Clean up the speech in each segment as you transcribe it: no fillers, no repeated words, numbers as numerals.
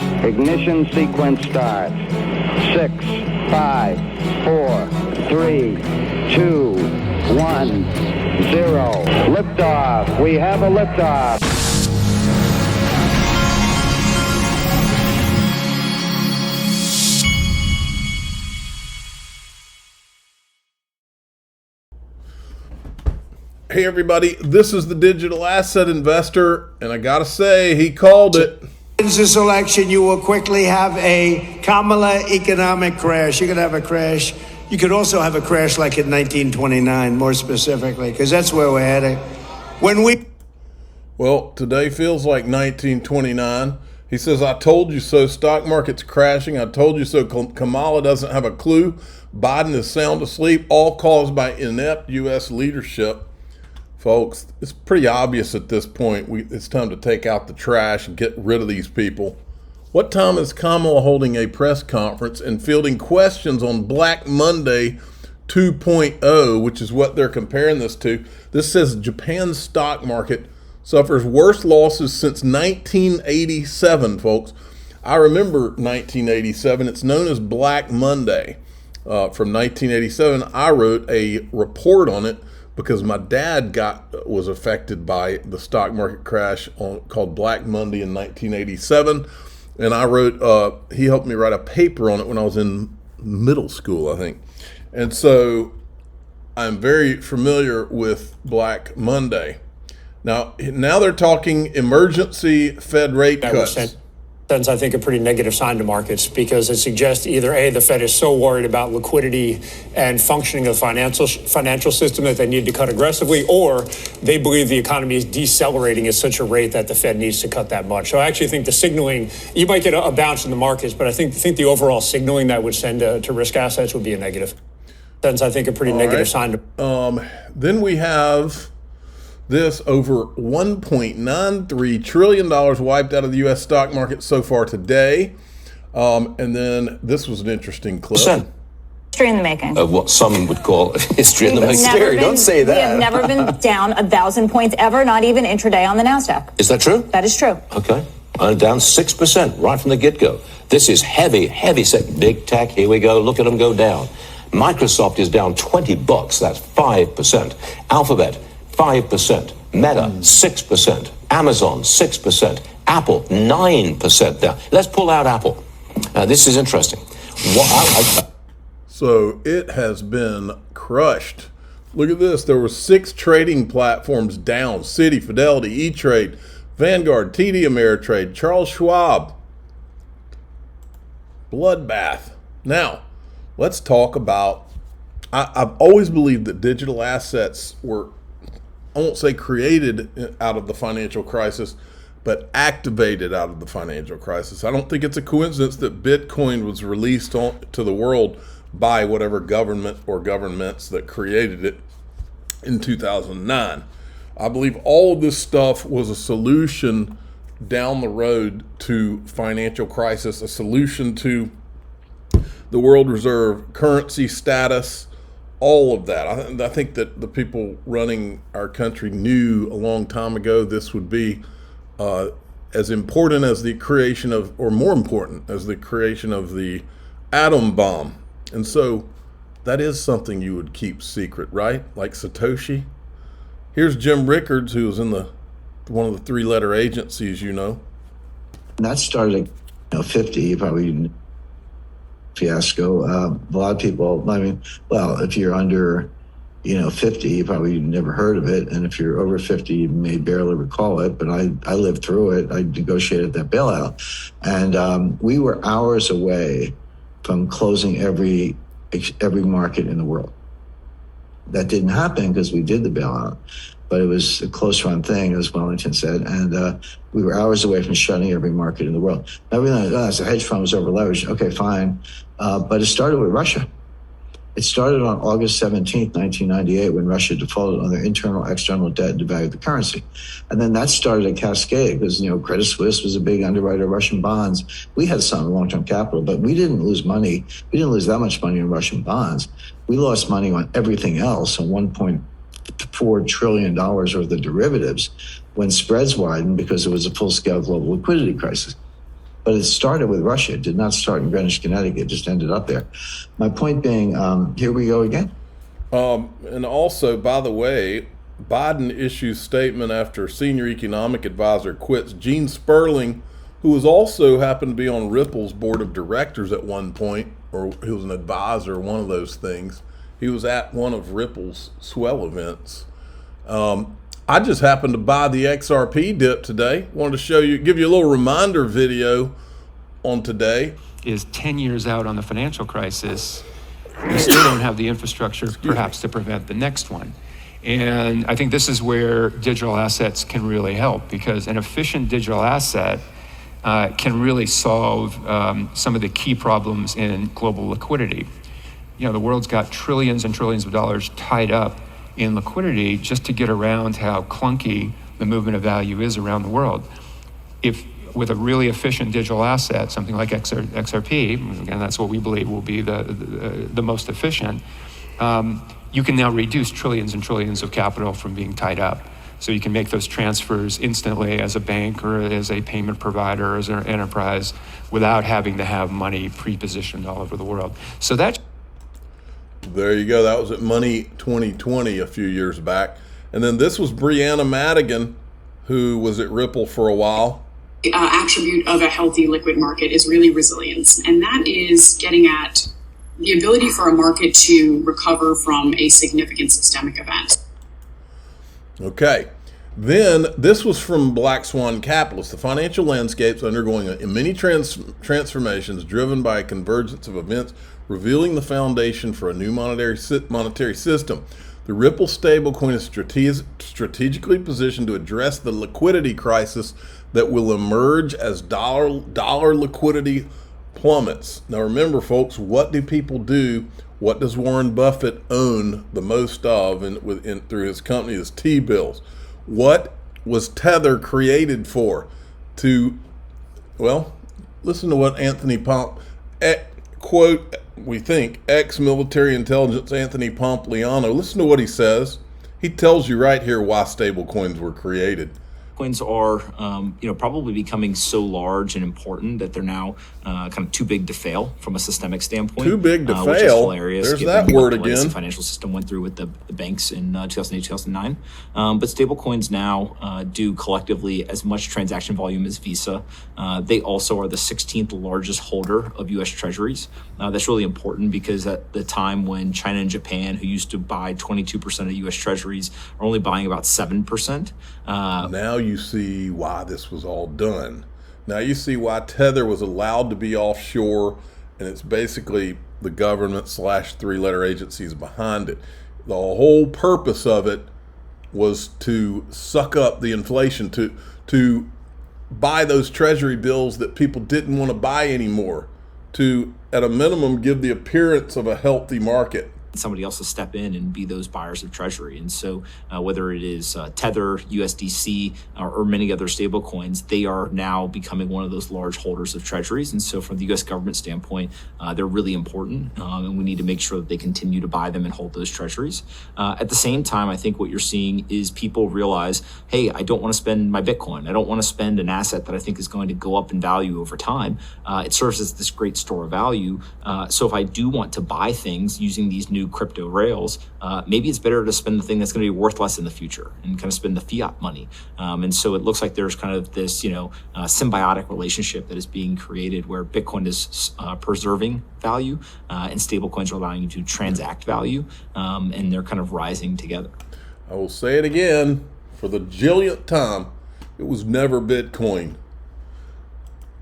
Ignition sequence start. 6, 5, 4, 3, 2, 1, 0. Liftoff. We have a liftoff. Hey everybody, this is the Digital Asset Investor, and I gotta say, he called it. In this election, you will quickly have a Kamala economic crash. You could have a crash. You could also have a crash like in 1929, more specifically, because that's where we're heading. Well, today feels like 1929. He says, I told you so, stock market's crashing. I told you so, Kamala doesn't have a clue. Biden is sound asleep, all caused by inept U.S. leadership. Folks, it's pretty obvious at this point. It's time to take out the trash and get rid of these people. What time is Kamala holding a press conference and fielding questions on Black Monday 2.0, which is what they're comparing this to? This says Japan's stock market suffers worst losses since 1987, folks. I remember 1987. It's known as Black Monday. From 1987, I wrote a report on it because my dad was affected by the stock market crash called Black Monday in 1987. And I wrote, he helped me write a paper on it when I was in middle school, I think. And so I'm very familiar with Black Monday. Now they're talking emergency Fed rate cuts. Sends, I think, a pretty negative sign to markets because it suggests either A, the Fed is so worried about liquidity and functioning of the financial system that they need to cut aggressively, or they believe the economy is decelerating at such a rate that the Fed needs to cut that much. So I actually think the signaling, you might get a bounce in the markets, but I think the overall signaling that would send to risk assets would be a negative. Sends, I think, a pretty negative sign to. Then we have this over $1.93 trillion wiped out of the U.S. stock market so far today. And then this was an interesting clip. History in the making. Of what some would call history in the making. Scary, don't say that. We have never been down 1,000 points ever, not even intraday on the NASDAQ. Is that true? That is true. Okay. Down 6% right from the get-go. This is heavy big tech. Here we go. Look at them go down. Microsoft is down $20. That's 5%. Alphabet, 5%. Meta, 6%. Amazon, 6%. Apple, 9% down. Let's pull out Apple. This is interesting. So it has been crushed. Look at this. There were 6 trading platforms down. Citi, Fidelity, E-Trade, Vanguard, TD Ameritrade, Charles Schwab. Bloodbath. Now, let's talk about, I've always believed that digital assets were, I won't say created out of the financial crisis, but activated out of the financial crisis. I don't think it's a coincidence that Bitcoin was released to the world by whatever government or governments that created it in 2009. I believe all of this stuff was a solution down the road to financial crisis, a solution to the world reserve currency status, all of that. I think that the people running our country knew a long time ago this would be as important as the creation of, or more important, as the creation of the atom bomb. And so that is something you would keep secret, right? Like Satoshi. Here's Jim Rickards, who was in one of the 3-letter agencies, you know. And that started at 50, you probably fiasco. A lot of people, I mean, well, if you're under, 50, you probably never heard of it. And if you're over 50, you may barely recall it. But I lived through it. I negotiated that bailout. And we were hours away from closing every market in the world. That didn't happen because we did the bailout. But it was a close run thing, as Wellington said. And we were hours away from shutting every market in the world. Everything like, the hedge fund was over leveraged. Okay, fine. But it started with Russia. It started on August 17th, 1998, when Russia defaulted on their internal, external debt and devalued the currency. And then that started a cascade because, Credit Suisse was a big underwriter of Russian bonds. We had some long-term capital, but we didn't lose money. We didn't lose that much money on Russian bonds. We lost money on everything else, on $1.4 trillion worth of derivatives when spreads widened because it was a full-scale global liquidity crisis. But it started with Russia. It did not start in Greenwich, Connecticut. It just ended up there. My point being, here we go again. And also, by the way, Biden issues statement after senior economic advisor quits. Gene Sperling, who was also happened to be on Ripple's board of directors at one point, or he was an advisor, one of those things. He was at one of Ripple's swell events. I just happened to buy the XRP dip today. Wanted to show you, give you a little reminder video on today. Is 10 years out on the financial crisis, we still don't have the infrastructure perhaps to prevent the next one. And I think this is where digital assets can really help, because an efficient digital asset can really solve some of the key problems in global liquidity. You know, the world's got trillions and trillions of dollars tied up in liquidity just to get around how clunky the movement of value is around the world. If with a really efficient digital asset, something like XRP, again, that's what we believe will be the most efficient, you can now reduce trillions and trillions of capital from being tied up. So you can make those transfers instantly as a bank or as a payment provider or as an enterprise without having to have money pre-positioned all over the world. So that. There you go. That was at Money 2020 a few years back. And then this was Brianna Madigan, who was at Ripple for a while. Attribute of a healthy liquid market is really resilience. And that is getting at the ability for a market to recover from a significant systemic event. Okay. Then this was from Black Swan Capitalists. The financial landscape's undergoing many transformations driven by a convergence of events revealing the foundation for a new monetary system. The Ripple stablecoin is strategically positioned to address the liquidity crisis that will emerge as dollar liquidity plummets. Now remember, folks, what do people do? What does Warren Buffett own the most of through his company? Is T-bills. What was Tether created for? Listen to what Anthony Pomp, quote, we think, ex-military intelligence Anthony Pompliano. Listen to what he says. He tells you right here why stablecoins were created. Coins are, probably becoming so large and important that they're now kind of too big to fail from a systemic standpoint. Too big to which is fail. Hilarious. There's that word again. The financial system went through with the banks in 2008, 2009. But stablecoins now do collectively as much transaction volume as Visa. They also are the 16th largest holder of U.S. Treasuries. That's really important because at the time when China and Japan, who used to buy 22% of U.S. Treasuries, are only buying about 7%. Now you see why this was all done. Now you see why Tether was allowed to be offshore, and it's basically the government / three-letter agencies behind it. The whole purpose of it was to suck up the inflation, to buy those treasury bills that people didn't want to buy anymore, to, at a minimum, give the appearance of a healthy market. Somebody else to step in and be those buyers of treasury. And so whether it is Tether, USDC, or many other stable coins, they are now becoming one of those large holders of treasuries. And so from the U.S. government standpoint, they're really important, and we need to make sure that they continue to buy them and hold those treasuries. At the same time, I think what you're seeing is people realize, hey, I don't want to spend my Bitcoin. I don't want to spend an asset that I think is going to go up in value over time. It serves as this great store of value. So if I do want to buy things using these new crypto rails, maybe it's better to spend the thing that's going to be worth less in the future and kind of spend the fiat money. And so it looks like there's kind of this, symbiotic relationship that is being created where Bitcoin is preserving value and stablecoins are allowing you to transact value, and they're kind of rising together. I will say it again for the jillionth time. It was never Bitcoin.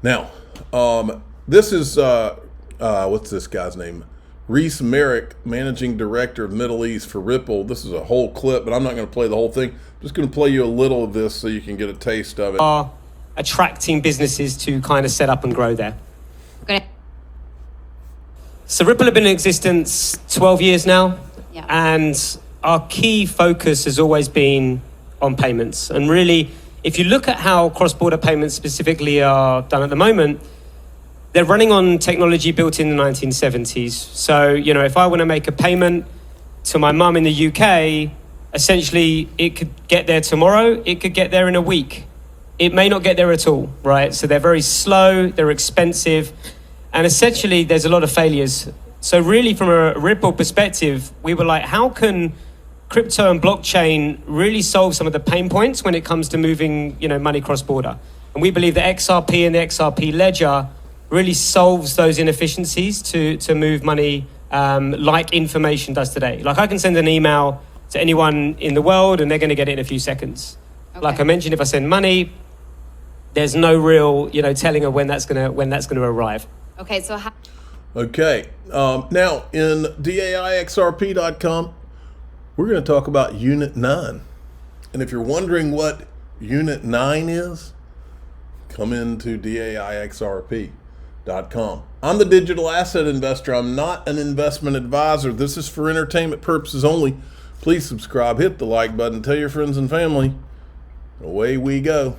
Now, this is, what's this guy's name? Reese Merrick, Managing Director of Middle East for Ripple. This is a whole clip, but I'm not going to play the whole thing. I'm just going to play you a little of this so you can get a taste of it. Are attracting businesses to kind of set up and grow there. Okay. So Ripple have been in existence 12 years now. Yeah. And our key focus has always been on payments. And really, if you look at how cross-border payments specifically are done at the moment, they're running on technology built in the 1970s. So, if I want to make a payment to my mum in the UK, essentially it could get there tomorrow, it could get there in a week. it may not get there at all, right? So they're very slow, they're expensive, and essentially there's a lot of failures. So really from a Ripple perspective, we were like, how can crypto and blockchain really solve some of the pain points when it comes to moving, money cross-border? And we believe that XRP and the XRP ledger really solves those inefficiencies to move money like information does today. Like I can send an email to anyone in the world and they're going to get it in a few seconds. Okay. Like I mentioned, if I send money, there's no real, telling of when that's gonna arrive. Okay, so Okay, now in DAIXRP.com, we're going to talk about Unit 9. And if you're wondering what Unit 9 is, come into DAIXRP.com. I'm the digital asset investor. I'm not an investment advisor. This is for entertainment purposes only. Please subscribe, hit the like button, tell your friends and family. Away we go.